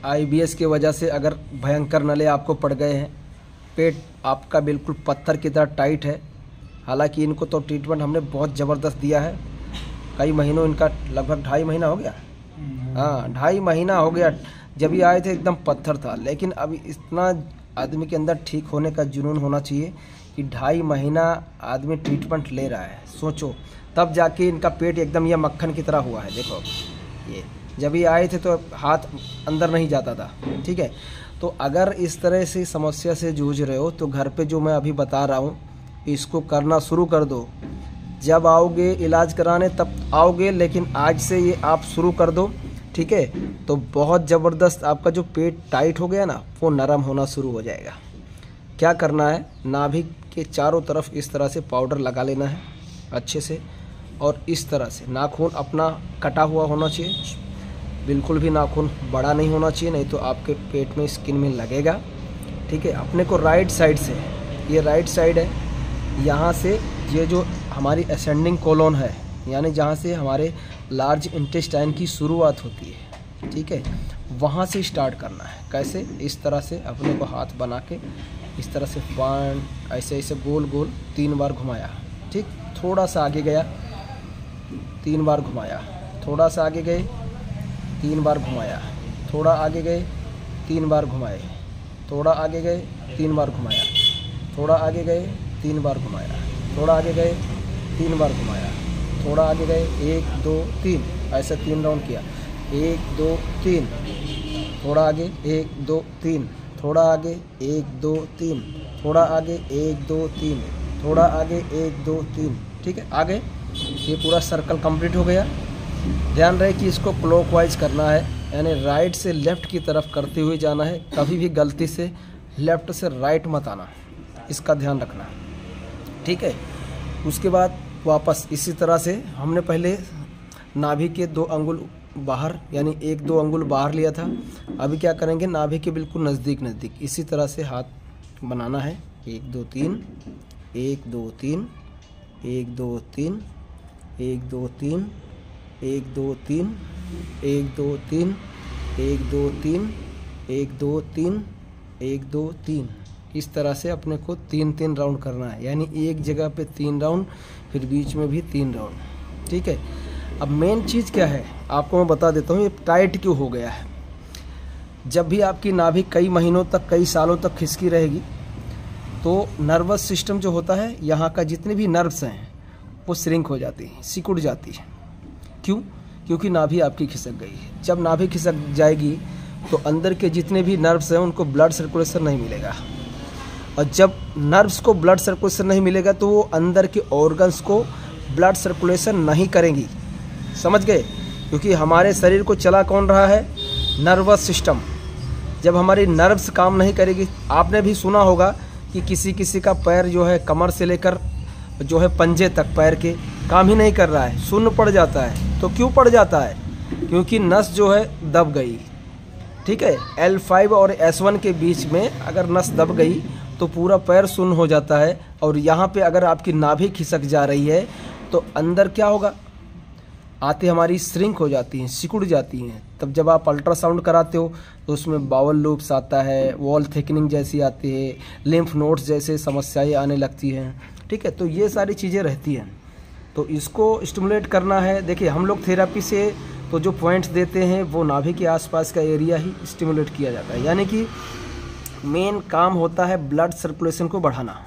IBS की वजह से अगर भयंकर नले आपको पड़ गए हैं, पेट आपका बिल्कुल पत्थर की तरह टाइट है, हालांकि इनको तो ट्रीटमेंट हमने बहुत ज़बरदस्त दिया है, कई महीनों, इनका लगभग 2.5 महीना हो गया, हाँ 2.5 महीना हो गया। जब ये आए थे एकदम पत्थर था, लेकिन अभी इतना आदमी के अंदर ठीक होने का जुनून होना चाहिए कि 2.5 महीना आदमी ट्रीटमेंट ले रहा है, सोचो, तब जाके इनका पेट एकदम ये मक्खन की तरह हुआ है। देखो ये जब ये आए थे तो हाथ अंदर नहीं जाता था, ठीक है। तो अगर इस तरह से समस्या से जूझ रहे हो तो घर पे जो मैं अभी बता रहा हूँ इसको करना शुरू कर दो। जब आओगे इलाज कराने तब आओगे, लेकिन आज से ये आप शुरू कर दो, ठीक है। तो बहुत ज़बरदस्त आपका जो पेट टाइट हो गया ना वो नरम होना शुरू हो जाएगा। क्या करना है, नाभि के चारों तरफ इस तरह से पाउडर लगा लेना है अच्छे से, और इस तरह से नाखून अपना कटा हुआ होना चाहिए, बिल्कुल भी नाखून बड़ा नहीं होना चाहिए, नहीं तो आपके पेट में स्किन में लगेगा, ठीक है। अपने को राइट साइड से, ये राइट साइड है, यहाँ से ये जो हमारी असेंडिंग कोलोन है, यानी जहाँ से हमारे लार्ज इंटेस्टाइन की शुरुआत होती है, ठीक है, वहाँ से स्टार्ट करना है। कैसे, इस तरह से अपने को हाथ बना के इस तरह से ऐसे ऐसे गोल गोल 3 बार घुमाया, ठीक। थोड़ा सा आगे गया, 3 बार घुमाया, थोड़ा सा आगे गए, 3 बार घुमाया, थोड़ा आगे गए, 3 बार घुमाए, थोड़ा आगे गए, 3 बार घुमाया, थोड़ा आगे गए, 3 बार घुमाया, थोड़ा आगे गए, 3 बार घुमाया, थोड़ा आगे गए, 1 2 3, ऐसे 3 राउंड किया, 1 2 3, थोड़ा आगे 1 2 3, थोड़ा आगे 1 2 3, थोड़ा आगे 1 2 3, थोड़ा आगे 1 2 3, ठीक है। आगे ये पूरा सर्कल कंप्लीट हो गया। ध्यान रहे कि इसको क्लॉकवाइज करना है, यानी राइट से लेफ़्ट की तरफ करते हुए जाना है, कभी भी गलती से लेफ़्ट से राइट मत आना, इसका ध्यान रखना, ठीक है। उसके बाद वापस इसी तरह से हमने पहले नाभि के 2 अंगुल बाहर, यानी 1-2 अंगुल बाहर लिया था, अभी क्या करेंगे, नाभि के बिल्कुल नज़दीक इसी तरह से हाथ बनाना है, 1 2 3, 1 2 3, 1 2 3, 1 2 3, 1 2 3, 1 2 3, 1 2 3, 1 2 3, 1 2 3, इस तरह से अपने को 3-3 राउंड करना है, यानी एक जगह पे 3 राउंड, फिर बीच में भी 3 राउंड, ठीक है। अब मेन चीज़ क्या है आपको मैं बता देता हूँ, ये टाइट क्यों हो गया है। जब भी आपकी नाभि कई महीनों तक, कई सालों तक खिसकी रहेगी तो नर्वस सिस्टम जो होता है, यहाँ का जितने भी नर्व्स हैं वो श्रिंक हो जाती हैं, सिकुड़ जाती है। क्यों? क्योंकि नाभि आपकी खिसक गई है। जब नाभि खिसक जाएगी तो अंदर के जितने भी नर्व्स हैं उनको ब्लड सर्कुलेशन नहीं मिलेगा, और जब नर्व्स को ब्लड सर्कुलेशन नहीं मिलेगा तो वो अंदर के ऑर्गन्स को ब्लड सर्कुलेशन नहीं करेंगी, समझ गए। क्योंकि हमारे शरीर को चला कौन रहा है, नर्वस सिस्टम। जब हमारी नर्व्स काम नहीं करेगी, आपने भी सुना होगा कि किसी किसी का पैर जो है कमर से लेकर जो है पंजे तक पैर के काम ही नहीं कर रहा है, शून्य पड़ जाता है। तो क्यों पड़ जाता है? क्योंकि नस जो है दब गई, ठीक है। L5 और S1 के बीच में अगर नस दब गई तो पूरा पैर शून्य हो जाता है, और यहाँ पे अगर आपकी नाभि खिसक जा रही है तो अंदर क्या होगा, आते हमारी श्रिंक हो जाती हैं, सिकुड़ जाती हैं। तब जब आप अल्ट्रासाउंड कराते हो तो उसमें बाउल लूप्स आता है, वॉल थिकनिंग जैसी आती है, लिम्फ नोड्स जैसे समस्याएं आने लगती हैं, ठीक है। तो ये सारी चीज़ें रहती हैं, तो इसको स्टिमुलेट करना है। देखिए हम लोग थेरेपी से तो जो पॉइंट्स देते हैं वो नाभि के आसपास का एरिया ही स्टिमुलेट किया जाता है, यानी कि मेन काम होता है ब्लड सर्कुलेशन को बढ़ाना।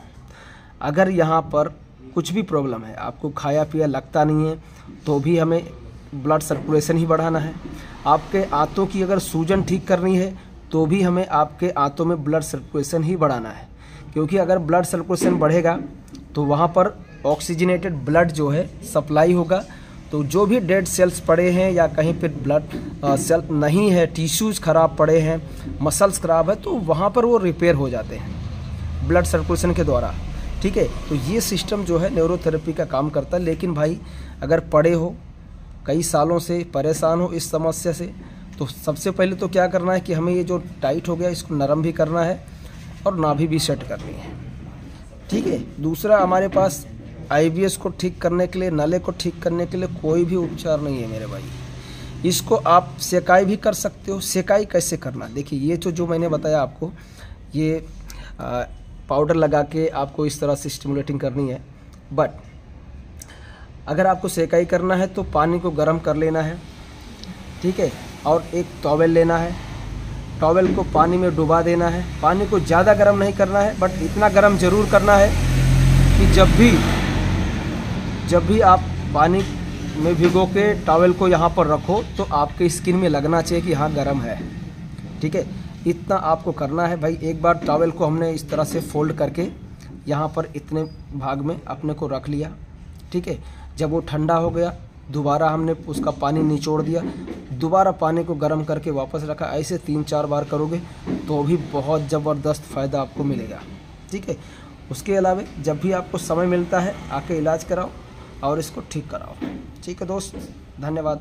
अगर यहाँ पर कुछ भी प्रॉब्लम है, आपको खाया पिया लगता नहीं है, तो भी हमें ब्लड सर्कुलेशन ही बढ़ाना है। आपके आंतों की अगर सूजन ठीक करनी है तो भी हमें आपके आंतों में ब्लड सर्कुलेशन ही बढ़ाना है, क्योंकि अगर ब्लड सर्कुलेशन बढ़ेगा तो वहाँ पर ऑक्सीजनेटेड ब्लड जो है सप्लाई होगा, तो जो भी डेड सेल्स पड़े हैं या कहीं पर ब्लड सेल नहीं है, टिश्यूज़ खराब पड़े हैं, मसल्स खराब है, तो वहाँ पर वो रिपेयर हो जाते हैं ब्लड सर्कुलेशन के द्वारा, ठीक है। तो ये सिस्टम जो है न्यूरोथेरेपी का काम करता है। लेकिन भाई अगर पड़े हो, कई सालों से परेशान हो इस समस्या से, तो सबसे पहले तो क्या करना है कि हमें ये जो टाइट हो गया इसको नरम भी करना है और नाभि भी सेट करनी है, ठीक है। दूसरा, हमारे पास IBS को ठीक करने के लिए, नले को ठीक करने के लिए कोई भी उपचार नहीं है मेरे भाई। इसको आप सेकाई भी कर सकते हो। सेकाई कैसे करना, देखिए ये जो मैंने बताया आपको, ये पाउडर लगा के आपको इस तरह से स्टिमुलेटिंग करनी है। बट अगर आपको सेकाई करना है तो पानी को गर्म कर लेना है, ठीक है, और एक टॉवेल लेना है, टॉवेल को पानी में डुबा देना है। पानी को ज़्यादा गर्म नहीं करना है, बट इतना गर्म ज़रूर करना है कि जब भी आप पानी में भिगो के टॉवेल को यहाँ पर रखो तो आपके स्किन में लगना चाहिए कि हाँ गर्म है, ठीक है। इतना आपको करना है भाई। एक बार टॉवेल को हमने इस तरह से फोल्ड करके यहाँ पर इतने भाग में अपने को रख लिया, ठीक है। जब वो ठंडा हो गया, दोबारा हमने उसका पानी निचोड़ दिया, दोबारा पानी को गर्म करके वापस रखा। ऐसे 3-4 बार करोगे तो भी बहुत ज़बरदस्त फ़ायदा आपको मिलेगा, ठीक है। उसके अलावा जब भी आपको समय मिलता है आके इलाज कराओ और इसको ठीक कराओ, ठीक है दोस्त। धन्यवाद।